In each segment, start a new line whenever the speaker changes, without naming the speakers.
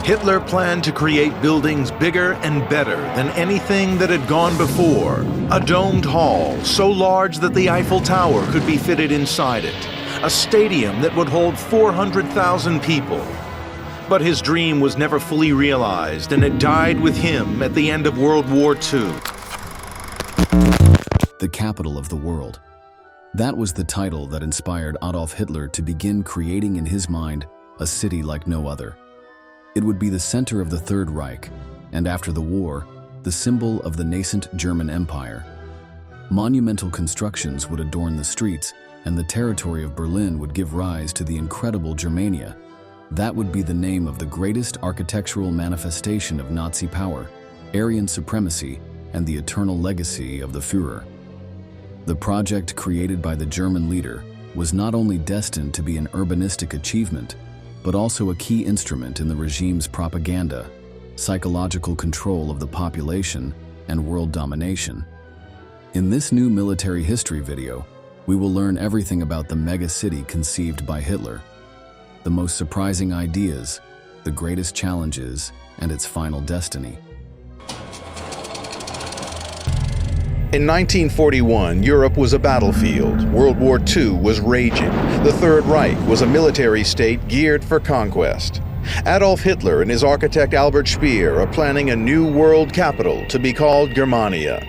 Hitler planned to create buildings bigger and better than anything that had gone before. A domed hall so large that the Eiffel Tower could be fitted inside it. A stadium that would hold 400,000 people. But his dream was never fully realized, and it died with him at the end of World War II.
The capital of the world. That was the title that inspired Adolf Hitler to begin creating in his mind a city like no other. It would be the center of the Third Reich, and after the war, the symbol of the nascent German Empire. Monumental constructions would adorn the streets, and the territory of Berlin would give rise to the incredible Germania. That would be the name of the greatest architectural manifestation of Nazi power, Aryan supremacy, and the eternal legacy of the Führer. The project created by the German leader was not only destined to be an urbanistic achievement, but also a key instrument in the regime's propaganda, psychological control of the population, and world domination. In this new military history video, we will learn everything about the mega city conceived by Hitler, the most surprising ideas, the greatest challenges, and its final destiny.
In 1941, Europe was a battlefield. World War II was raging. The Third Reich was a military state geared for conquest. Adolf Hitler and his architect Albert Speer are planning a new world capital to be called Germania.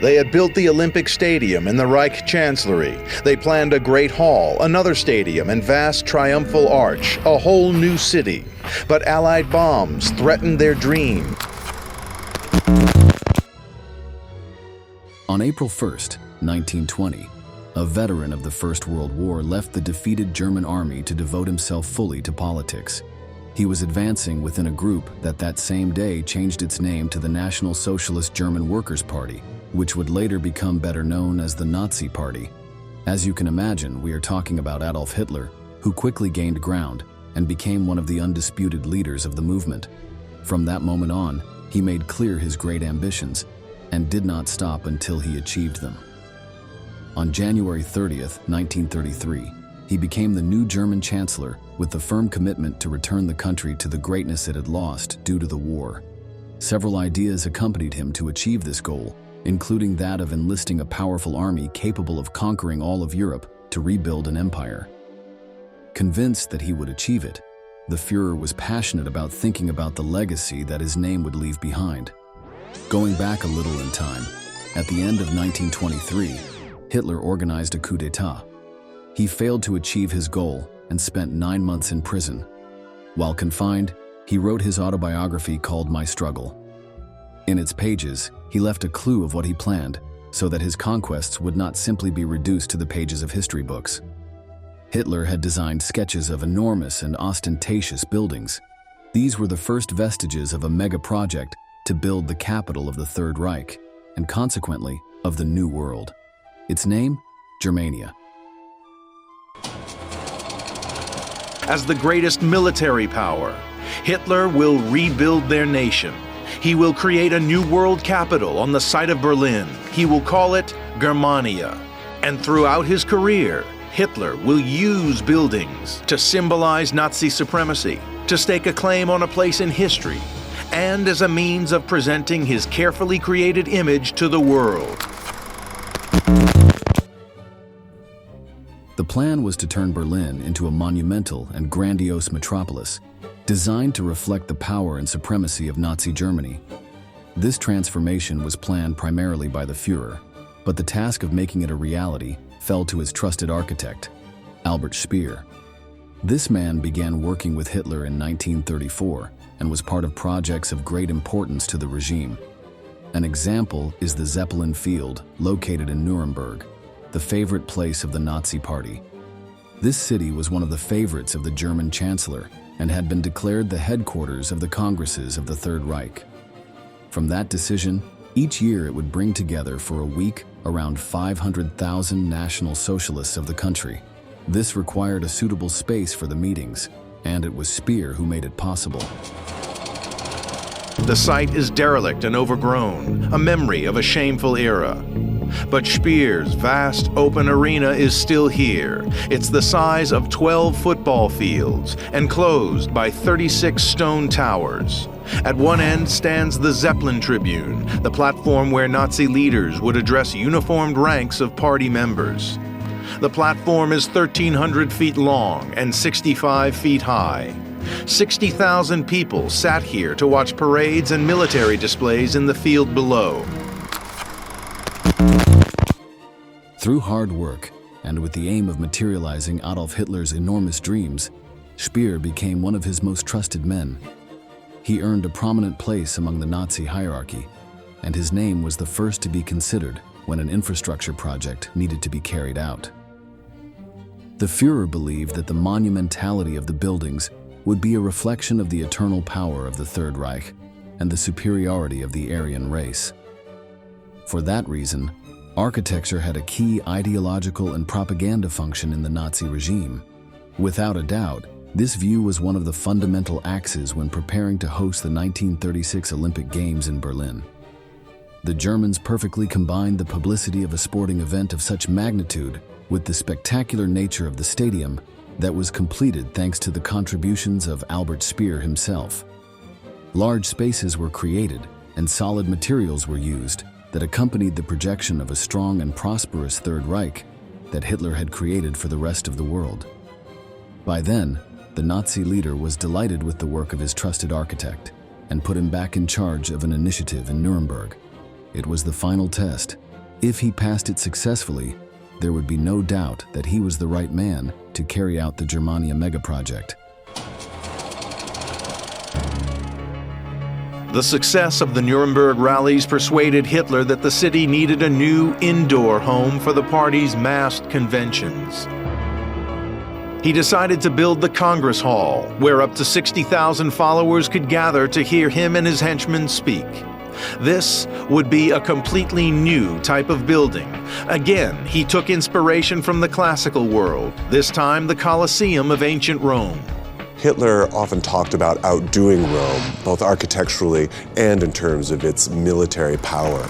They had built the Olympic Stadium and the Reich Chancellery. They planned a great hall, another stadium, and vast triumphal arch, a whole new city. But Allied bombs threatened their dream.
On April 1st, 1920, a veteran of the First World War left the defeated German army to devote himself fully to politics. He was advancing within a group that same day changed its name to the National Socialist German Workers' Party, which would later become better known as the Nazi Party. As you can imagine, we are talking about Adolf Hitler, who quickly gained ground and became one of the undisputed leaders of the movement. From that moment on, he made clear his great ambitions and did not stop until he achieved them. On January 30th, 1933, he became the new German Chancellor with the firm commitment to return the country to the greatness it had lost due to the war. Several ideas accompanied him to achieve this goal, including that of enlisting a powerful army capable of conquering all of Europe to rebuild an empire. Convinced that he would achieve it, the Führer was passionate about thinking about the legacy that his name would leave behind. Going back a little in time, at the end of 1923, Hitler organized a coup d'etat. He failed to achieve his goal and spent 9 months in prison. While confined, he wrote his autobiography called My Struggle. In its pages, he left a clue of what he planned, so that his conquests would not simply be reduced to the pages of history books. Hitler had designed sketches of enormous and ostentatious buildings. These were the first vestiges of a mega project to build the capital of the Third Reich, and consequently, of the New World. Its name? Germania.
As the greatest military power, Hitler will rebuild their nation. He will create a new world capital on the site of Berlin. He will call it Germania. And throughout his career, Hitler will use buildings to symbolize Nazi supremacy, to stake a claim on a place in history, and as a means of presenting his carefully created image to the world.
The plan was to turn Berlin into a monumental and grandiose metropolis, designed to reflect the power and supremacy of Nazi Germany. This transformation was planned primarily by the Führer, but the task of making it a reality fell to his trusted architect, Albert Speer. This man began working with Hitler in 1934 and was part of projects of great importance to the regime. An example is the Zeppelin Field, located in Nuremberg, the favorite place of the Nazi Party. This city was one of the favorites of the German Chancellor and had been declared the headquarters of the Congresses of the Third Reich. From that decision, each year it would bring together for a week around 500,000 National Socialists of the country. This required a suitable space for the meetings, and it was Speer who made it possible.
The site is derelict and overgrown, a memory of a shameful era. But Speer's vast open arena is still here. It's the size of 12 football fields, enclosed by 36 stone towers. At one end stands the Zeppelin Tribune, the platform where Nazi leaders would address uniformed ranks of party members. The platform is 1,300 feet long and 65 feet high. 60,000 people sat here to watch parades and military displays in the field below.
Through hard work, and with the aim of materializing Adolf Hitler's enormous dreams, Speer became one of his most trusted men. He earned a prominent place among the Nazi hierarchy, and his name was the first to be considered when an infrastructure project needed to be carried out. The Führer believed that the monumentality of the buildings would be a reflection of the eternal power of the Third Reich and the superiority of the Aryan race. For that reason, architecture had a key ideological and propaganda function in the Nazi regime. Without a doubt, this view was one of the fundamental axes when preparing to host the 1936 Olympic Games in Berlin. The Germans perfectly combined the publicity of a sporting event of such magnitude with the spectacular nature of the stadium that was completed thanks to the contributions of Albert Speer himself. Large spaces were created and solid materials were used that accompanied the projection of a strong and prosperous Third Reich that Hitler had created for the rest of the world. By then, the Nazi leader was delighted with the work of his trusted architect and put him back in charge of an initiative in Nuremberg. It was the final test. If he passed it successfully, there would be no doubt that he was the right man to carry out the Germania megaproject.
The success of the Nuremberg rallies persuaded Hitler that the city needed a new indoor home for the party's massed conventions. He decided to build the Congress Hall, where up to 60,000 followers could gather to hear him and his henchmen speak. This would be a completely new type of building. Again, he took inspiration from the classical world, this time the Colosseum of ancient Rome.
Hitler often talked about outdoing Rome, both architecturally and in terms of its military power.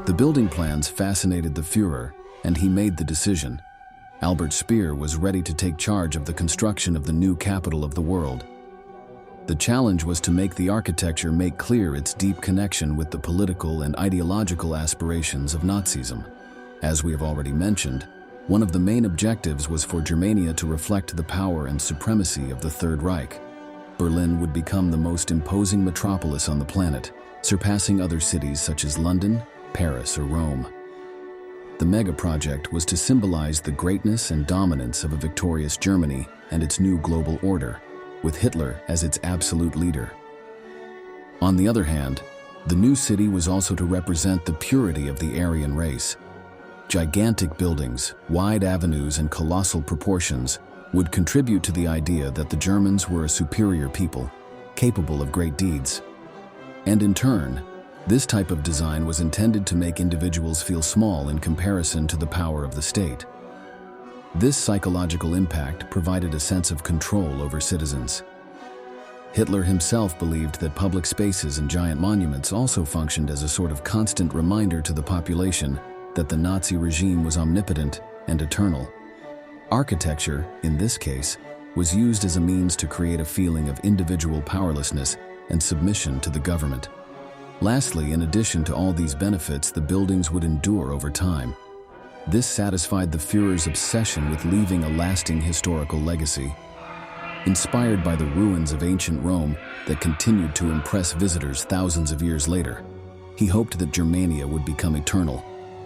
The building plans fascinated the Führer, and he made the decision. Albert Speer was ready to take charge of the construction of the new capital of the world. The challenge was to make the architecture make clear its deep connection with the political and ideological aspirations of Nazism. As we have already mentioned, one of the main objectives was for Germania to reflect the power and supremacy of the Third Reich. Berlin would become the most imposing metropolis on the planet, surpassing other cities such as London, Paris, or Rome. The mega-project was to symbolize the greatness and dominance of a victorious Germany and its new global order, with Hitler as its absolute leader. On the other hand, the new city was also to represent the purity of the Aryan race. Gigantic buildings, wide avenues, and colossal proportions would contribute to the idea that the Germans were a superior people, capable of great deeds. And in turn, this type of design was intended to make individuals feel small in comparison to the power of the state. This psychological impact provided a sense of control over citizens. Hitler himself believed that public spaces and giant monuments also functioned as a sort of constant reminder to the population that the Nazi regime was omnipotent and eternal. Architecture, in this case, was used as a means to create a feeling of individual powerlessness and submission to the government. Lastly, in addition to all these benefits, the buildings would endure over time. This satisfied the Führer's obsession with leaving a lasting historical legacy. Inspired by the ruins of ancient Rome that continued to impress visitors thousands of years later, he hoped that Germania would become eternal,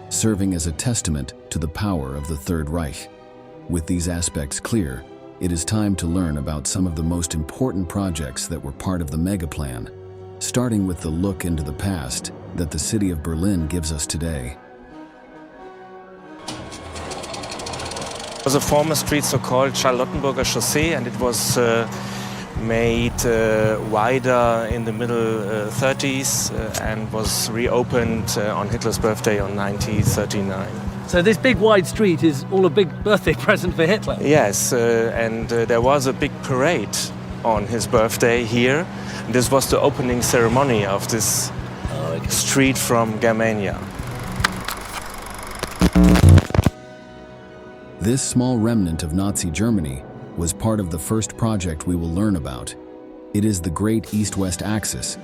serving as a testament to the power of the Third Reich. With these aspects clear, it is time to learn about some of the most important projects that were part of the megaplan, starting with the look into the past that the city of Berlin gives us today.
It was a former street so-called Charlottenburger Chaussee, and it was made wider in the middle 30s and was reopened on Hitler's birthday on 1939.
So this big wide street is all a big birthday present for Hitler?
Yes, and there was a big parade on his birthday here. This was the opening ceremony of this street from Germania.
This small remnant of Nazi Germany was part of the first project we will learn about. It is the Great East-West Axis,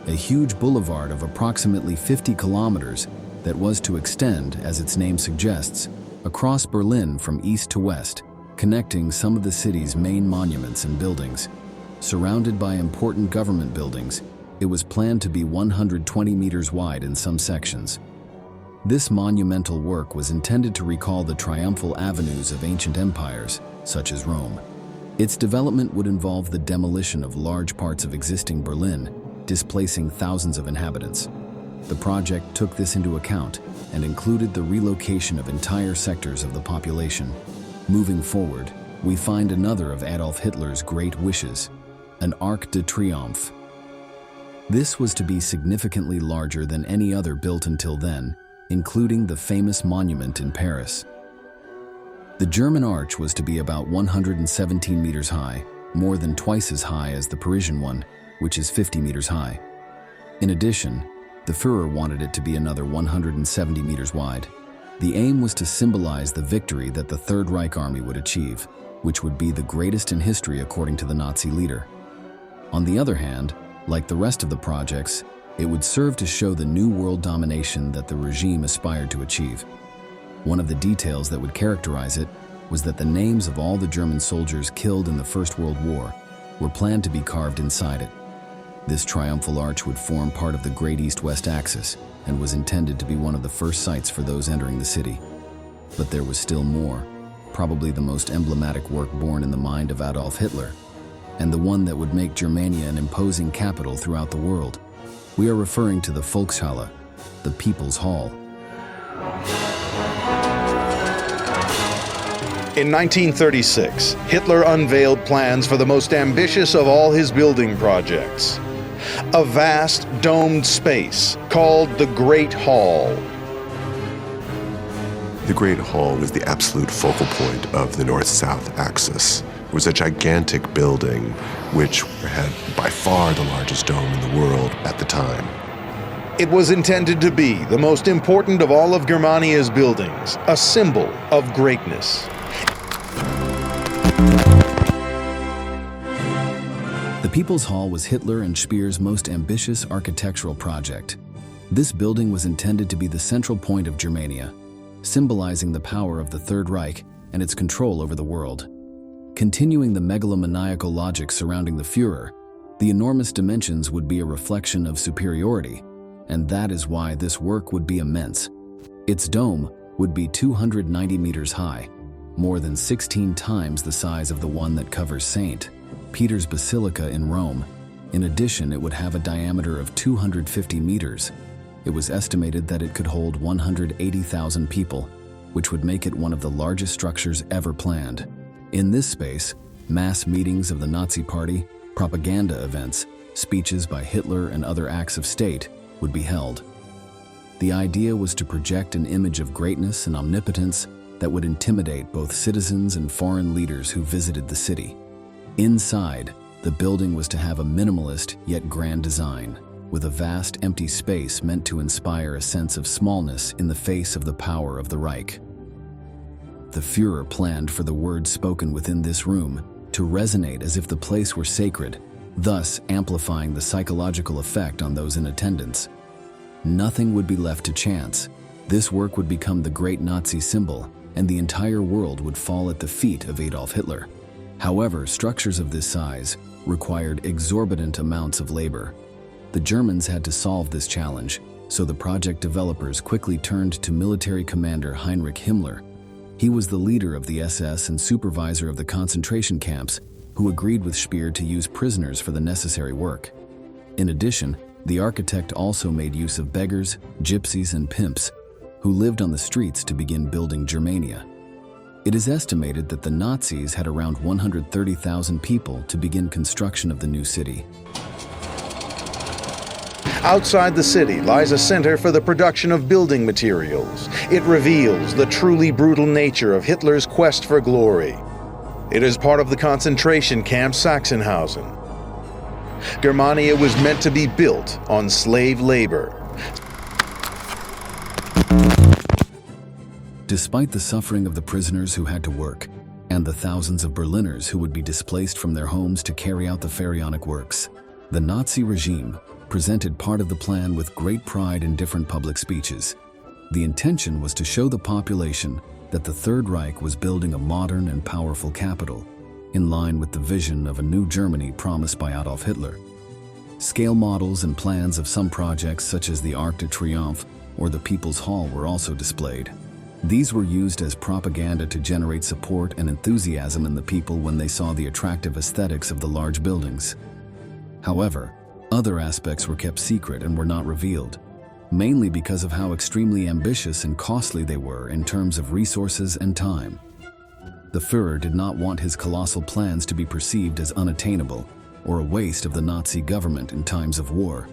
a huge boulevard of approximately 50 kilometers that was to extend, as its name suggests, across Berlin from east to west, connecting some of the city's main monuments and buildings. Surrounded by important government buildings, it was planned to be 120 meters wide in some sections. This monumental work was intended to recall the triumphal avenues of ancient empires, such as Rome. Its development would involve the demolition of large parts of existing Berlin, displacing thousands of inhabitants. The project took this into account and included the relocation of entire sectors of the population. Moving forward, we find another of Adolf Hitler's great wishes, an Arc de Triomphe. This was to be significantly larger than any other built until then, including the famous monument in Paris. The German arch was to be about 117 meters high, more than twice as high as the Parisian one, which is 50 meters high. In addition, the Führer wanted it to be another 170 meters wide. The aim was to symbolize the victory that the Third Reich army would achieve, which would be the greatest in history according to the Nazi leader. On the other hand, like the rest of the projects, it would serve to show the new world domination that the regime aspired to achieve. One of the details that would characterize it was that the names of all the German soldiers killed in the First World War were planned to be carved inside it. This triumphal arch would form part of the Great East-West Axis and was intended to be one of the first sights for those entering the city. But there was still more, probably the most emblematic work born in the mind of Adolf Hitler, and the one that would make Germania an imposing capital throughout the world. We are referring to the Volkshalle, the People's Hall.
In 1936, Hitler unveiled plans for the most ambitious of all his building projects. A vast domed space called the Great Hall.
The Great Hall was the absolute focal point of the North-South axis. It was a gigantic building which had by far the largest dome in the world at the time.
It was intended to be the most important of all of Germania's buildings, a symbol of greatness.
The People's Hall was Hitler and Speer's most ambitious architectural project. This building was intended to be the central point of Germania, symbolizing the power of the Third Reich and its control over the world. Continuing the megalomaniacal logic surrounding the Führer, the enormous dimensions would be a reflection of superiority, and that is why this work would be immense. Its dome would be 290 meters high, more than 16 times the size of the one that covers St. Peter's Basilica in Rome. In addition, it would have a diameter of 250 meters. It was estimated that it could hold 180,000 people, which would make it one of the largest structures ever planned. In this space, mass meetings of the Nazi Party, propaganda events, speeches by Hitler and other acts of state would be held. The idea was to project an image of greatness and omnipotence that would intimidate both citizens and foreign leaders who visited the city. Inside, the building was to have a minimalist yet grand design, with a vast empty space meant to inspire a sense of smallness in the face of the power of the Reich. The Führer planned for the words spoken within this room to resonate as if the place were sacred, thus amplifying the psychological effect on those in attendance. Nothing would be left to chance. This work would become the great Nazi symbol, and the entire world would fall at the feet of Adolf Hitler. However, structures of this size required exorbitant amounts of labor. The Germans had to solve this challenge, so the project developers quickly turned to military commander Heinrich Himmler. He was the leader of the SS and supervisor of the concentration camps, who agreed with Speer to use prisoners for the necessary work. In addition, the architect also made use of beggars, gypsies, and pimps, who lived on the streets to begin building Germania. It is estimated that the Nazis had around 130,000 people to begin construction of the new city.
Outside the city lies a center for the production of building materials. It reveals the truly brutal nature of Hitler's quest for glory. It is part of the concentration camp Sachsenhausen. Germania was meant to be built on slave labor.
Despite the suffering of the prisoners who had to work, and the thousands of Berliners who would be displaced from their homes to carry out the pharaonic works, the Nazi regime presented part of the plan with great pride in different public speeches. The intention was to show the population that the Third Reich was building a modern and powerful capital, in line with the vision of a new Germany promised by Adolf Hitler. Scale models and plans of some projects such as the Arc de Triomphe or the People's Hall were also displayed. These were used as propaganda to generate support and enthusiasm in the people when they saw the attractive aesthetics of the large buildings. However, other aspects were kept secret and were not revealed, mainly because of how extremely ambitious and costly they were in terms of resources and time. The Führer did not want his colossal plans to be perceived as unattainable or a waste of the Nazi government in times of war.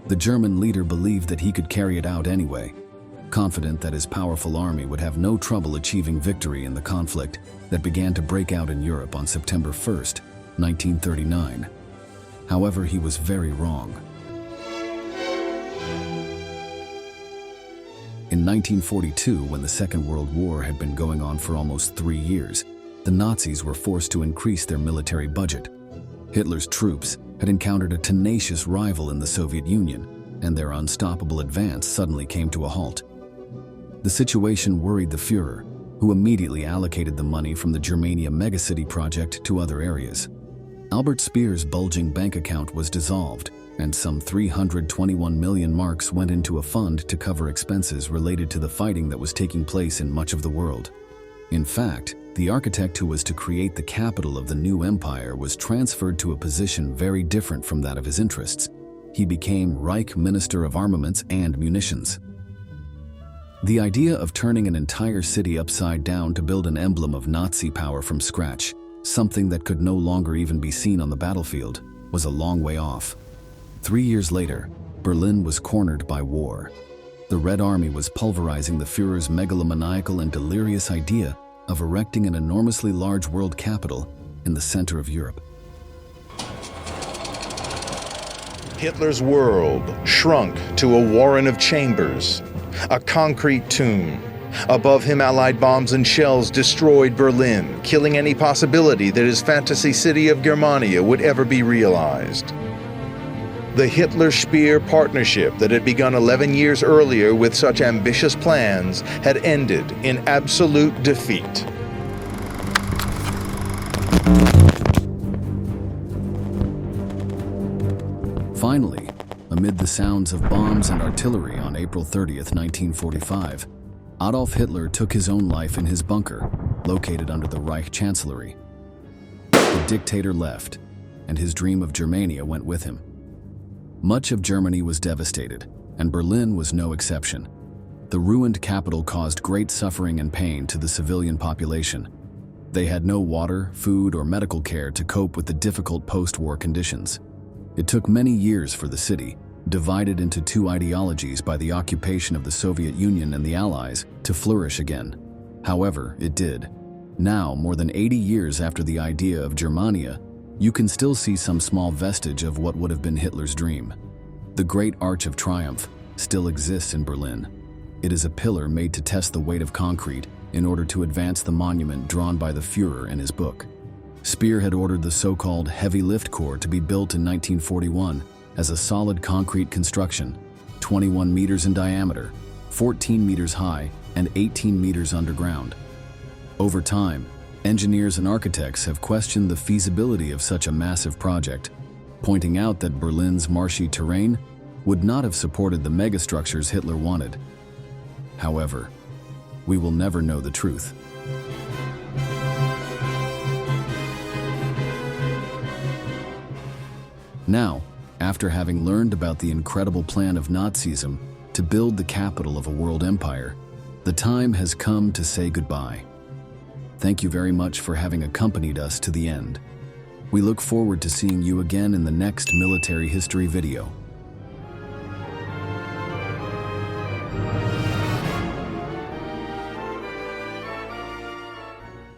The German leader believed that he could carry it out anyway, confident that his powerful army would have no trouble achieving victory in the conflict that began to break out in Europe on September 1st, 1939. However, he was very wrong. In 1942, when the Second World War had been going on for almost 3 years, the Nazis were forced to increase their military budget. Hitler's troops had encountered a tenacious rival in the Soviet Union, and their unstoppable advance suddenly came to a halt. The situation worried the Führer, who immediately allocated the money from the Germania megacity project to other areas. Albert Speer's bulging bank account was dissolved, and some 321 million marks went into a fund to cover expenses related to the fighting that was taking place in much of the world. In fact, the architect who was to create the capital of the new empire was transferred to a position very different from that of his interests. He became Reich Minister of Armaments and Munitions. The idea of turning an entire city upside down to build an emblem of Nazi power from scratch, something that could no longer even be seen on the battlefield, was a long way off. 3 years later, Berlin was cornered by war. The Red Army was pulverizing the Führer's megalomaniacal and delirious idea of erecting an enormously large world capital in the center of Europe.
Hitler's world shrunk to a warren of chambers, a concrete tomb. Above him, Allied bombs and shells destroyed Berlin, killing any possibility that his fantasy city of Germania would ever be realized. The Hitler-Speer partnership that had begun 11 years earlier with such ambitious plans had ended in absolute defeat.
Finally, amid the sounds of bombs and artillery on April 30th, 1945, Adolf Hitler took his own life in his bunker, located under the Reich Chancellery. The dictator left, and his dream of Germania went with him. Much of Germany was devastated, and Berlin was no exception. The ruined capital caused great suffering and pain to the civilian population. They had no water, food, or medical care to cope with the difficult post-war conditions. It took many years for the city, divided into two ideologies by the occupation of the Soviet Union and the Allies, to flourish again. However, it did. Now, more than 80 years after the idea of Germania, you can still see some small vestige of what would have been Hitler's dream. The Great Arch of Triumph still exists in Berlin. It is a pillar made to test the weight of concrete in order to advance the monument drawn by the Führer in his book. Speer had ordered the so-called Heavy Lift Corps to be built in 1941 as a solid concrete construction, 21 meters in diameter, 14 meters high, and 18 meters underground. Over time, engineers and architects have questioned the feasibility of such a massive project, pointing out that Berlin's marshy terrain would not have supported the megastructures Hitler wanted. However, we will never know the truth. Now, after having learned about the incredible plan of Nazism to build the capital of a world empire, the time has come to say goodbye. Thank you very much for having accompanied us to the end. We look forward to seeing you again in the next military history video.